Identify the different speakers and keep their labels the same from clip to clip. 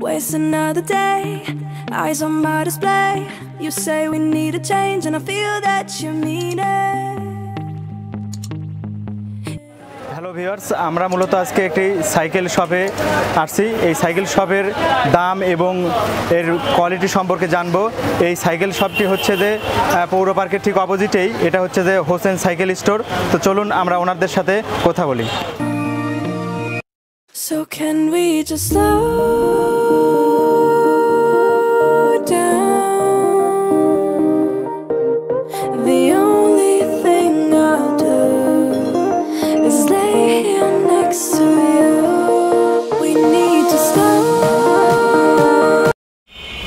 Speaker 1: Waste another day, eyes on my display. You say we need a change and I feel that you mean it.
Speaker 2: Hello viewers, আমরা মূলত আজকে একটি cycle শপে আসছি। এই cycle শপের দাম এবং এর কোয়ালিটি সম্পর্কে জানবো। এই সাইকেল শপটি হচ্ছে যে পৌর পার্কের ঠিক অপোজিটেই, এটা হচ্ছে যে হোসেন সাইকেল স্টোর। তো চলুন আমরা ওনাদের সাথে কথা বলি।
Speaker 1: So can we just slow down? The only thing I'll do is lay here next to you. We need to slow.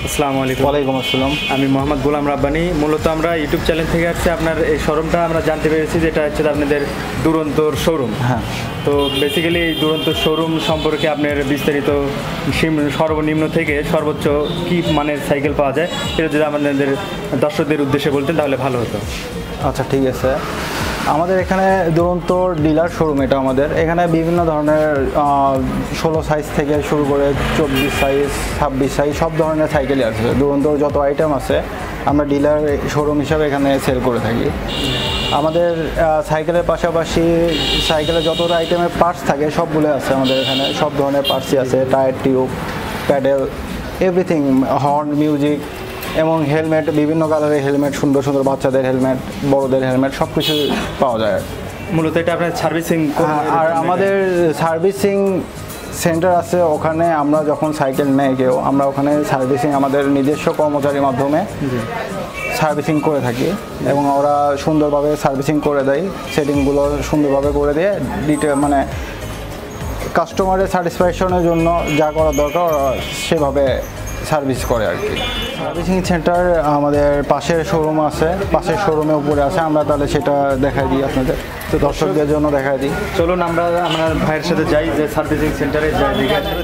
Speaker 2: আসসালামু আলাইকুম।
Speaker 3: ওয়ালাইকুম আসসালাম।
Speaker 2: আমি মোহাম্মদ গোলাম রাব্বানি। মূলত আমরা ইউটিউব চ্যানেল থেকে আসছি। আপনার এই শোরুমটা আমরা জানতে পেরেছি যেটা হচ্ছে আপনাদের দুরন্তর শোরুম।
Speaker 3: হ্যাঁ,
Speaker 2: তো বেসিক্যালি এই দুরন্ত শোরুম সম্পর্কে আপনার বিস্তারিত সর্বনিম্ন থেকে সর্বোচ্চ কী মানের সাইকেল পাওয়া যায় এটা যদি আমাদের দর্শকদের উদ্দেশ্যে বলতেন তাহলে ভালো হতো।
Speaker 3: আচ্ছা ঠিক আছে। আমাদের এখানে দুরন্ত ডিলার শোরুম, এটা আমাদের এখানে বিভিন্ন ধরনের 16 সাইজ থেকে শুরু করে 24 সাইজ 26 সাইজ সব ধরনের সাইকেলই আছে। দুরন্তর যত আইটেম আছে আমরা ডিলার শোরুম হিসাবে এখানে সেল করে থাকি। আমাদের সাইকেলের পাশাপাশি সাইকেলের যত আইটেমের পার্টস থাকে সবগুলো আছে আমাদের এখানে। সব ধরনের পার্টসই আছে, tyre, tube, pedal, everything, horn, music এবং হেলমেট, বিভিন্ন কালারের হেলমেট, সুন্দর সুন্দর বাচ্চাদের হেলমেট, বড়দের হেলমেট সব কিছু পাওয়া যায়।
Speaker 2: মূলত এটা আপনার সার্ভিসিং।
Speaker 3: আর আমাদের সার্ভিসিং সেন্টার আছে, ওখানে আমরা যখন সাইকেল নেই কেউ, আমরা ওখানে সার্ভিসিং আমাদের নিজস্ব কর্মচারীর মাধ্যমে সার্ভিসিং করে থাকি এবং ওরা সুন্দরভাবে সার্ভিসিং করে দেয়। সেটিংগুলো সুন্দরভাবে করে দিয়ে মানে কাস্টমারের স্যাটিসফ্যাকশনের জন্য যা করা দরকার ওরা সেভাবে সার্ভিস করে আর কি। সার্ভিসিং সেন্টার আমাদের পাশের শোরুম আছে, পাশের শোরুমে উপরে আছে। আমরা তাহলে সেটা দেখাই দিই আপনাদের, তো দর্শকদের জন্য দেখাই দিই।
Speaker 2: চলুন আমরা আমার ভাইয়ের সাথে যাই, যে সার্ভিসিং সেন্টারে যাই।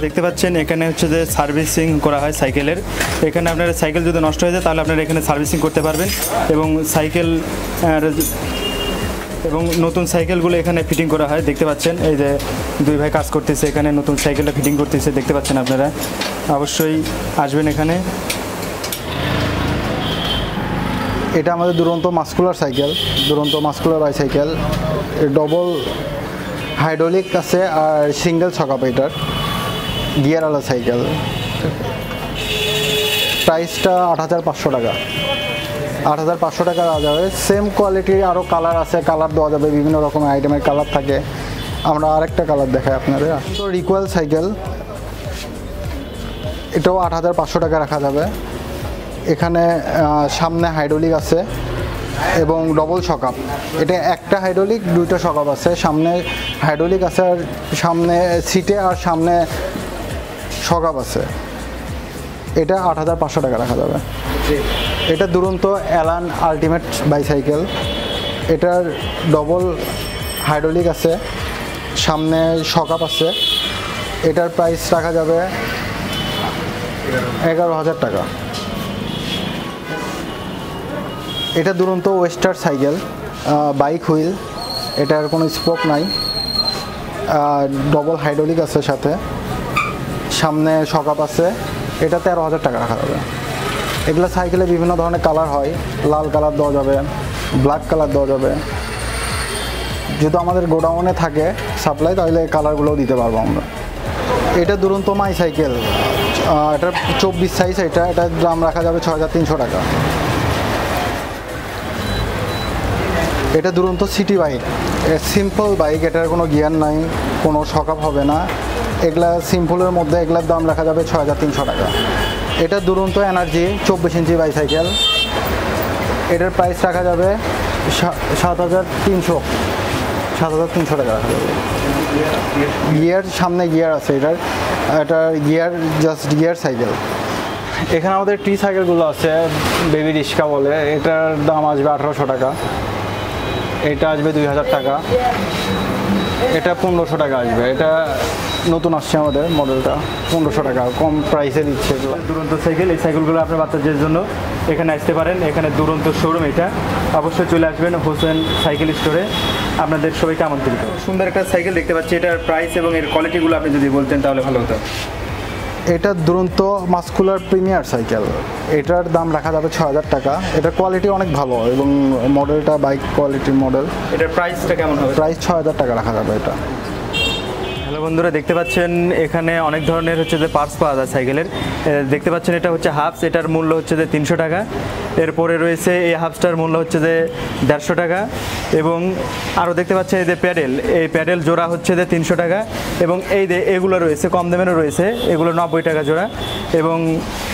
Speaker 2: দেখতে পাচ্ছেন এখানে হচ্ছে যে সার্ভিসিং করা হয় সাইকেলের। এখানে আপনার সাইকেল যদি নষ্ট হয়ে যায় তাহলে আপনারা এখানে সার্ভিসিং করতে পারবেন এবং সাইকেল এবং নতুন সাইকেলগুলো এখানে ফিটিং করা হয়। দেখতে পাচ্ছেন এই যে দুই ভাই কাজ করতেছে এখানে, নতুন সাইকেলটা ফিটিং করতেছে। দেখতে পাচ্ছেন আপনারা, অবশ্যই আসবেন এখানে।
Speaker 3: এটা আমাদের দুরন্ত মাস্কুলার সাইকেল, দুরন্ত মাস্কুলার বাইসাইকেল। ডবল হাইড্রোলিক আছে আর সিঙ্গেল ছকাপ, এটার গিয়ারওয়ালা সাইকেল। প্রাইসটা ৮৫০০ টাকা। ৮৫০০ টাকা দেওয়া যাবে। সেম কোয়ালিটির আরও কালার আছে, কালার দেওয়া যাবে, বিভিন্ন রকমের আইটেমের কালার থাকে। আমরা আরেকটা কালার দেখাই আপনাদের। তো রিকোয়েল সাইকেল, এটাও ৮৫০০ টাকা রাখা যাবে। এখানে সামনে হাইড্রোলিক আছে এবং ডবল শকআপ। এটা একটা হাইড্রোলিক, দুইটা শকআপ আছে। সামনে হাইড্রোলিক আছে আর সামনে সিটে আর সামনে শকআপ আছে। এটা ৮৫০০ টাকা রাখা যাবে। এটা দুরন্ত অ্যালান আলটিমেট বাইসাইকেল। এটার ডবল হাইড্রোলিক আছে, সামনে শকআপ আছে। এটার প্রাইস রাখা যাবে ১১,০০০ টাকা। এটা দুরন্ত ওয়েস্টার সাইকেল, বাইক হুইল, এটার কোনো স্পোক নাই, ডবল হাইড্রোলিক আছে সাথে, সামনে শকআপ আছে। এটা ১৩,০০০ টাকা রাখা যাবে। এগুলো সাইকেলে বিভিন্ন ধরনের কালার হয়, লাল কালার দেওয়া যাবে, ব্ল্যাক কালার দেওয়া যাবে। যদি আমাদের গোডাউনে থাকে সাপ্লাই তাহলে কালারগুলোও দিতে পারবো আমরা। এটা দুরন্ত মাই সাইকেল, এটার 24 সাইজ। এটার দাম রাখা যাবে ৬,৩০০ টাকা। এটা দুরন্ত সিটি বাইক, সিম্পল বাইক, এটার কোনো গিয়ার নাই, কোনো শকআপ হবে না। এগুলা সিম্পলের মধ্যে, এগুলার দাম রাখা যাবে ৬,৩০০ টাকা। এটা দুরন্ত এনার্জি 24 ইঞ্চি বাইসাইকেল। এটার প্রাইস রাখা যাবে ৭,৩০০ টাকা রাখা যাবে। গিয়ার, সামনে গিয়ার আছে এটার গিয়ার, জাস্ট গিয়ার সাইকেল। এখানে আমাদের টি সাইকেলগুলো আছে, বেবি রিক্সা বলে। এটার দাম আসবে ১৮০০ টাকা। এটা আসবে ২,০০০ টাকা। এটা ১৫০০ টাকা আসবে। এটা নতুন আসছে আমাদের মডেলটা, ১৫০০ টাকা কম প্রাইসে দিচ্ছে।
Speaker 2: দুরন্ত সাইকেল, এই সাইকেলগুলো আপনার বাচ্চাদের জন্য এখানে আসতে পারেন। এখানে দুরন্ত শোরুম, এটা অবশ্যই চলে আসবেন হোসেন সাইকেল স্টোরে। আপনাদের সবাইকে আমন্ত্রিত। সুন্দর একটা সাইকেল দেখতে পাচ্ছি, এটার প্রাইস এবং এর কোয়ালিটিগুলো আপনি যদি বলতেন তাহলে ভালো হতো।
Speaker 3: এটা দুরন্ত মাস্কুলার প্রিমিয়ার সাইকেল, এটার দাম রাখা যাবে ৬,০০০ টাকা। এটার কোয়ালিটি অনেক ভালো এবং মডেলটা বাইক কোয়ালিটির মডেল।
Speaker 2: এটার প্রাইসটা কেমন হবে?
Speaker 3: প্রাইস ৬,০০০ টাকা রাখা যাবে এটা।
Speaker 2: হ্যালো বন্ধুরা, দেখতে পাচ্ছেন এখানে অনেক ধরনের হচ্ছে যে পার্টস পাওয়া যায় সাইকেলের। দেখতে পাচ্ছেন এটা হচ্ছে হাফস, এটার মূল্য হচ্ছে যে ৩০০ টাকা। এরপরে রয়েছে এই হাফসটার মূল্য হচ্ছে যে ১৫০ টাকা। এবং আরও দেখতে পাচ্ছেন এই যে প্যাডেল, এই প্যাডেল জোড়া হচ্ছে যে ৩০০ টাকা। এবং এই যে এগুলো রয়েছে কম দামেরও রয়েছে, এগুলো ৯০ টাকা জোড়া। এবং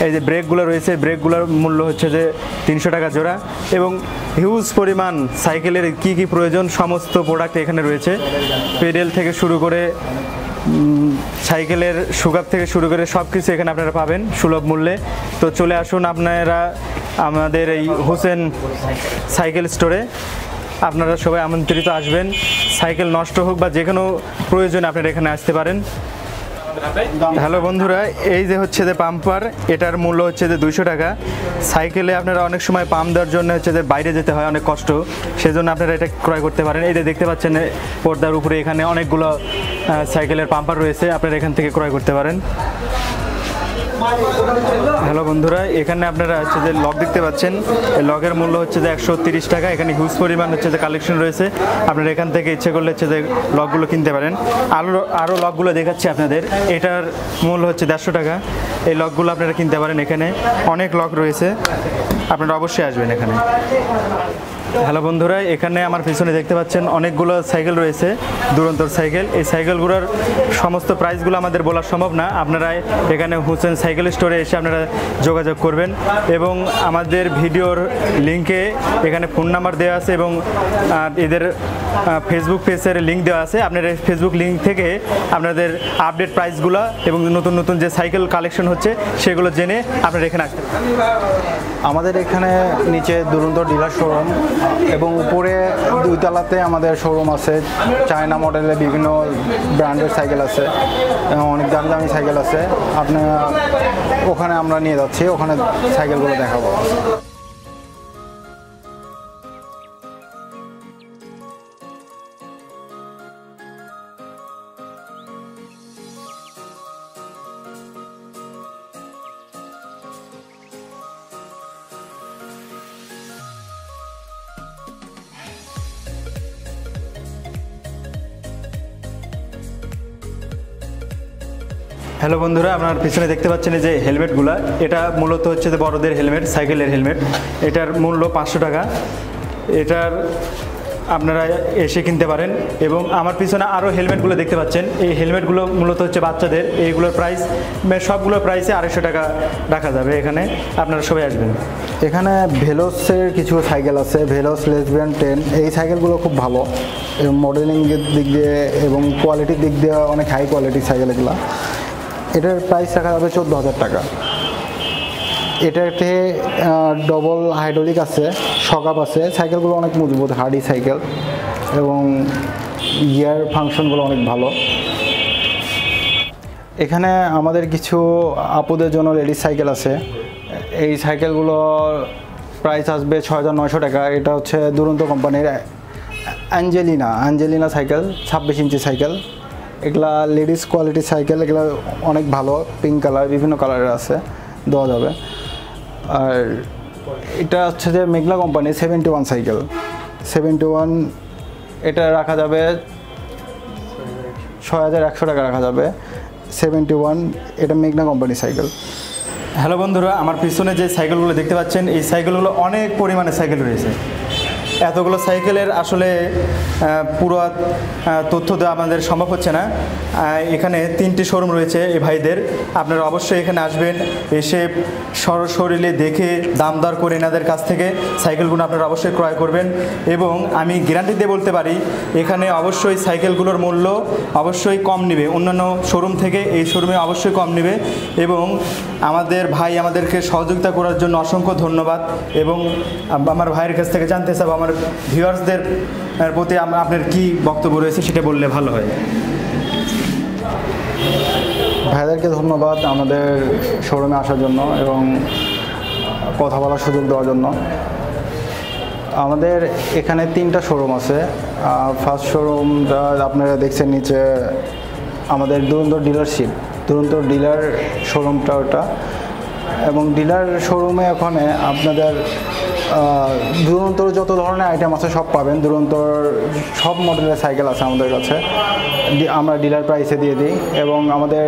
Speaker 2: এই যে ব্রেকগুলো রয়েছে, ব্রেকগুলোর মূল্য হচ্ছে যে ৩০০ টাকা জোড়া। এবং হিউজ পরিমাণ সাইকেলের কি কি প্রয়োজন সমস্ত প্রোডাক্ট এখানে রয়েছে, পেডেল থেকে শুরু করে সাইকেলের সুগার থেকে শুরু করে সব কিছু এখানে আপনারা পাবেন সুলভ মূল্যে। তো চলে আসুন আপনারা আমাদের এই হোসেন সাইকেল স্টোরে, আপনারা সবাই আমন্ত্রিত আসবেন। সাইকেল নষ্ট হোক বা যে কোনো প্রয়োজনে আপনারা এখানে আসতে পারেন। হ্যালো বন্ধুরা, এই যে হচ্ছে যে পাম্পার, এটার মূল্য হচ্ছে যে ২০০ টাকা। সাইকেলে আপনারা অনেক সময় পাম্প দেওয়ার জন্য হচ্ছে যে বাইরে যেতে হয়, অনেক কষ্ট, সেজন্য আপনারা এটা ক্রয় করতে পারেন। এই যে দেখতে পাচ্ছেন পর্দার উপরে এখানে অনেকগুলো সাইকেলের পাম্পার রয়েছে, আপনারা এখান থেকে ক্রয় করতে পারেন। হ্যালো বন্ধুরা, এখানে আপনারা হচ্ছে যে লক দেখতে পাচ্ছেন, এই লকের মূল্য হচ্ছে যে ১৩০ টাকা। এখানে হিউজ পরিমাণ হচ্ছে যে কালেকশন রয়েছে, আপনারা এখান থেকে ইচ্ছে করলে হচ্ছে যে লকগুলো কিনতে পারেন। আরও লকগুলো দেখাচ্ছি আপনাদের, এটার মূল্য হচ্ছে ১৫০ টাকা। এই লকগুলো আপনারা কিনতে পারেন, এখানে অনেক লক রয়েছে, আপনারা অবশ্যই আসবেন এখানে। হ্যালো বন্ধুরা, এখানে আমার পিছনে দেখতে পাচ্ছেন অনেকগুলো সাইকেল রয়েছে, দুরন্তর সাইকেল। এই সাইকেলগুলোর সমস্ত প্রাইসগুলো আমাদের বলা সম্ভব না, আপনারা এখানে হোসেন সাইকেল স্টোরে এসে আপনারা যোগাযোগ করবেন। এবং আমাদের ভিডিওর লিঙ্কে এখানে ফোন নাম্বার দেওয়া আছে এবং এদের ফেসবুক পেজের লিঙ্ক দেওয়া আছে। আপনারা ফেসবুক লিঙ্ক থেকে আপনাদের আপডেট প্রাইসগুলো এবং নতুন নতুন যে সাইকেল কালেকশন হচ্ছে সেগুলো জেনে আপনারা এখানে আসতে পারেন।
Speaker 3: আমাদের এখানে নিচে দুরন্ত ডিলার শোরুম এবং উপরে ২ তলাতে আমাদের শোরুম আছে। চায়না মডেলের বিভিন্ন ব্র্যান্ডের সাইকেল আছে, অনেক দামি দামি সাইকেল আছে। আপনার ওখানে আমরা নিয়ে যাচ্ছি, ওখানে সাইকেলগুলো দেখাবো।
Speaker 2: হ্যালো বন্ধুরা, আপনার পিছনে দেখতে পাচ্ছেন যে হেলমেটগুলো, এটা মূলত হচ্ছে যে বড়দের হেলমেট, সাইকেলের হেলমেট। এটার মূল্য ৫০০ টাকা। এটার আপনারা এসে কিনতে পারেন। এবং আমার পিছনে আরও হেলমেটগুলো দেখতে পাচ্ছেন, এই হেলমেটগুলো মূলত হচ্ছে বাচ্চাদের। এইগুলোর প্রাইস সবগুলোর প্রাইসে ২৫০ টাকা রাখা যাবে, এখানে আপনারা সবাই আসবেন।
Speaker 3: এখানে ভেলোসের কিছু সাইকেল আছে, ভেলোস লেসবিয়ান 10। এই সাইকেলগুলো খুব ভালো এবং মডেলিংয়ের দিক দিয়ে এবং কোয়ালিটির দিক দিয়ে অনেক হাই কোয়ালিটির সাইকেল এগুলো। এটার প্রাইস রাখা যাবে ১৪,০০০ টাকা। এটা একটি ডবল হাইড্রোলিক আছে, শকআপ আছে। সাইকেলগুলো অনেক মজবুত, হার্ডি সাইকেল এবং গিয়ার ফাংশনগুলো অনেক ভালো। এখানে আমাদের কিছু আপুদের জন্য লেডিস সাইকেল আছে। এই সাইকেলগুলোর প্রাইস আসবে ৬,৯০০ টাকা। এটা হচ্ছে দুরন্ত কোম্পানির অ্যাঞ্জেলিনা সাইকেল, ২৬ ইঞ্চি সাইকেল। এগুলা লেডিস কোয়ালিটির সাইকেল, এগুলো অনেক ভালো, পিঙ্ক কালার, বিভিন্ন কালারের আছে, দেওয়া যাবে। আর এটা হচ্ছে যে মেঘনা কোম্পানি 71 সাইকেল, 71। এটা রাখা যাবে ৬,১০০ টাকা রাখা যাবে, 71। এটা মেঘনা কোম্পানি সাইকেল।
Speaker 2: হ্যালো বন্ধুরা, আমার পিছনে যে সাইকেলগুলো দেখতে পাচ্ছেন, এই সাইকেলগুলো অনেক পরিমাণে সাইকেল রয়েছে। এতগুলো সাইকেলের আসলে পুরো তথ্য দেওয়া আমাদের সম্ভব হচ্ছে না। এখানে 3টি শোরুম রয়েছে এই ভাইদের, আপনারা অবশ্যই এখানে আসবেন, এসে সশরীরে দেখে দাম দর করে এনাদের কাছ থেকে সাইকেলগুলো আপনারা অবশ্যই ক্রয় করবেন। এবং আমি গ্যারান্টি দিয়ে বলতে পারি, এখানে অবশ্যই সাইকেলগুলোর মূল্য অবশ্যই কম নেবে অন্যান্য শোরুম থেকে, এই শোরুমে অবশ্যই কম নেবে। এবং আমাদের ভাই আমাদেরকে সহযোগিতা করার জন্য অসংখ্য ধন্যবাদ। এবং আমার ভাইয়ের কাছ থেকে জানতে চাবো, আমার ভিউয়ার্সদের প্রতি আপনার কি বক্তব্য রয়েছে সেটা বললে ভালো হয়।
Speaker 3: ভাইদেরকে ধন্যবাদ আমাদের শোরুমে আসার জন্য এবং কথা বলার সুযোগ দেওয়ার জন্য। আমাদের এখানে 3টা শোরুম আছে। ফার্স্ট শোরুমটা আপনারা দেখছেন নিচে, আমাদের দুরন্ত ডিলারশিপ। দুরন্ত ডিলার শোরুমটা ওটা। এবং ডিলার শোরুমে ওখানে আপনাদের দুরন্তর যত ধরনের আইটেম আছে সব পাবেন। দুরন্তর সব মডেলের সাইকেল আছে আমাদের কাছে, আমরা ডিলার প্রাইসে দিয়ে দিই। এবং আমাদের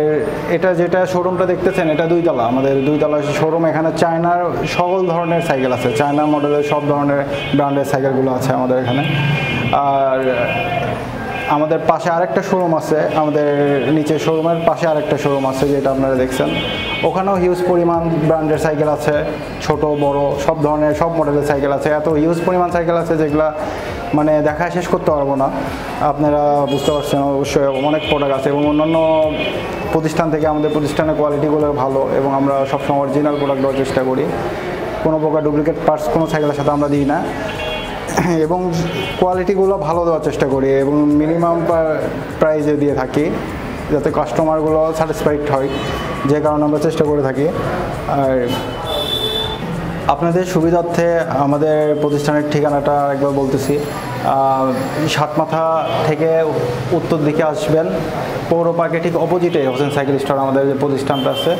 Speaker 3: এটা যেটা শোরুমটা দেখতেছেন এটা 2 তলা, আমাদের 2 তলা শোরুম। এখানে চায়নার সকল ধরনের সাইকেল আছে, চায়না মডেলের সব ধরনের ব্র্যান্ডের সাইকেলগুলো আছে আমাদের এখানে। আর আমাদের পাশে আরেকটা শোরুম আছে, আমাদের নিচে শোরুমের পাশে আরেকটা শোরুম আছে যেটা আপনারা দেখছেন, ওখানেও হিউজ পরিমাণ ব্র্যান্ডের সাইকেল আছে, ছোট বড় সব ধরনের সব মডেলের সাইকেল আছে। এত হিউজ পরিমাণ সাইকেল আছে যেগুলা মানে দেখা শেষ করতে পারবো না। আপনারা বুঝতে পারছেন অবশ্যই অনেক প্রোডাক্ট আছে এবং অন্যান্য প্রতিষ্ঠান থেকে আমাদের প্রতিষ্ঠানের কোয়ালিটিগুলো ভালো এবং আমরা সবসময় অরিজিনাল প্রোডাক্ট দেওয়ার চেষ্টা করি। কোনো প্রকার ডুপ্লিকেট পার্টস কোনো সাইকেলের সাথে আমরা দিই না এবং কোয়ালিটিগুলো ভালো দেওয়ার চেষ্টা করি এবং মিনিমাম প্রাইসে দিয়ে থাকি যাতে কাস্টমারগুলো স্যাটিসফাইড হয়, যে কারণে আমরা চেষ্টা করে থাকি। আর আপনাদের সুবিধার্থে আমাদের প্রতিষ্ঠানের ঠিকানাটা একবার বলতেছি। সাতমাথা থেকে উত্তর দিকে আসবেন, পৌর পার্কে ঠিক অপোজিটে হোসেন সাইকেল স্টোর আমাদের যে প্রতিষ্ঠানটা আছে।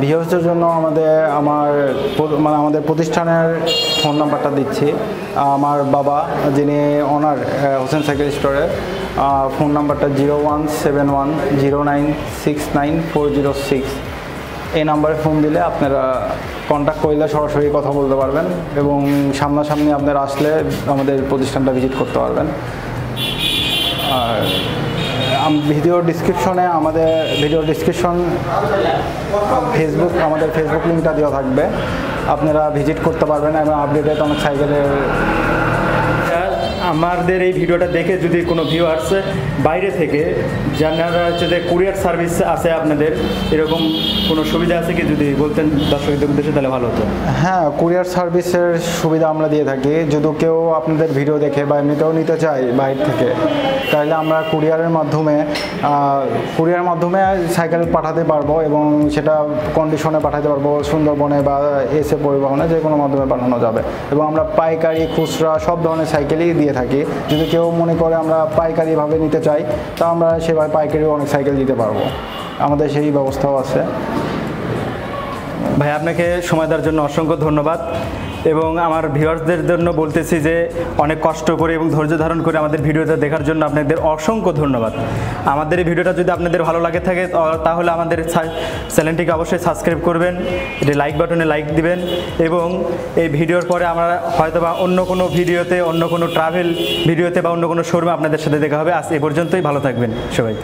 Speaker 3: ভিউয়ার্সদের জন্য আমাদের প্রতিষ্ঠানের ফোন নাম্বারটা দিচ্ছি। আমার বাবা যিনি ওনার হোসেন সাইকেল স্টোরের ফোন নাম্বারটা 01710969 406। এই নাম্বারে ফোন দিলে আপনারা কন্ট্যাক্ট করলে সরাসরি কথা বলতে পারবেন এবং সামনাসামনি আপনারা আসলে আমাদের প্রতিষ্ঠানটা ভিজিট করতে পারবেন। আর ভিডিও ডিসক্রিপশনে আমাদের আমাদের ফেসবুক লিঙ্কটা দেওয়া থাকবে, আপনারা ভিজিট করতে পারবেন এবং আপডেটেড অনেক সাইকেলের।
Speaker 2: আমাদের এই ভিডিওটা দেখে যদি কোনো ভিউয়ার্স বাইরে থেকে যারা হচ্ছে যে কুরিয়ার সার্ভিস আছে আপনাদের, এরকম কোনো সুবিধা আছে কি যদি বলতেন দর্শকদের উদ্দেশ্যে তাহলে ভালো হতো।
Speaker 3: হ্যাঁ, কুরিয়ার সার্ভিসের সুবিধা আমরা দিয়ে থাকি। যদি কেউ আপনাদের ভিডিও দেখে বা এমনিতেও নিতে চায় বাইরে থেকে, তাহলে আমরা কুরিয়ারের মাধ্যমে সাইকেল পাঠাতে পারবো এবং সেটা কন্ডিশনে পাঠাতে পারবো, সুন্দরবনে বা এসে পরিবহনে যে কোনো মাধ্যমে পাঠানো যাবে। এবং আমরা পাইকারি খুচরা সব ধরনের সাইকেলই দিয়ে থাকি। যদি কেউ মনে করে আমরা পাইকারিভাবে নিতে চাই তা আমরা সেভাবে পাইকারিও অনেক সাইকেল দিতে পারবো, আমাদের সেই ব্যবস্থাও আছে।
Speaker 2: ভাই আপনাকে সময় দেওয়ার জন্য অসংখ্য ধন্যবাদ এবং আমার ভিউয়ার্সদের জন্য বলতেছি যে অনেক কষ্ট করে এবং ধৈর্য ধারণ করে আমাদের ভিডিওটা দেখার জন্য আপনাদের অসংখ্য ধন্যবাদ। আমাদের এই ভিডিওটা যদি আপনাদের ভালো লাগে থাকে তাহলে আমাদের চ্যানেলটিকে অবশ্যই সাবস্ক্রাইব করবেন, এটি লাইক বাটনে লাইক দিবেন এবং এই ভিডিওর পরে আমরা হয়তোবা অন্য কোনো ভিডিওতে, অন্য কোনো ট্রাভেল ভিডিওতে বা অন্য কোনো শোরুমে আপনাদের সাথে দেখা হবে। আজ এ পর্যন্তই, ভালো থাকবেন সবাই।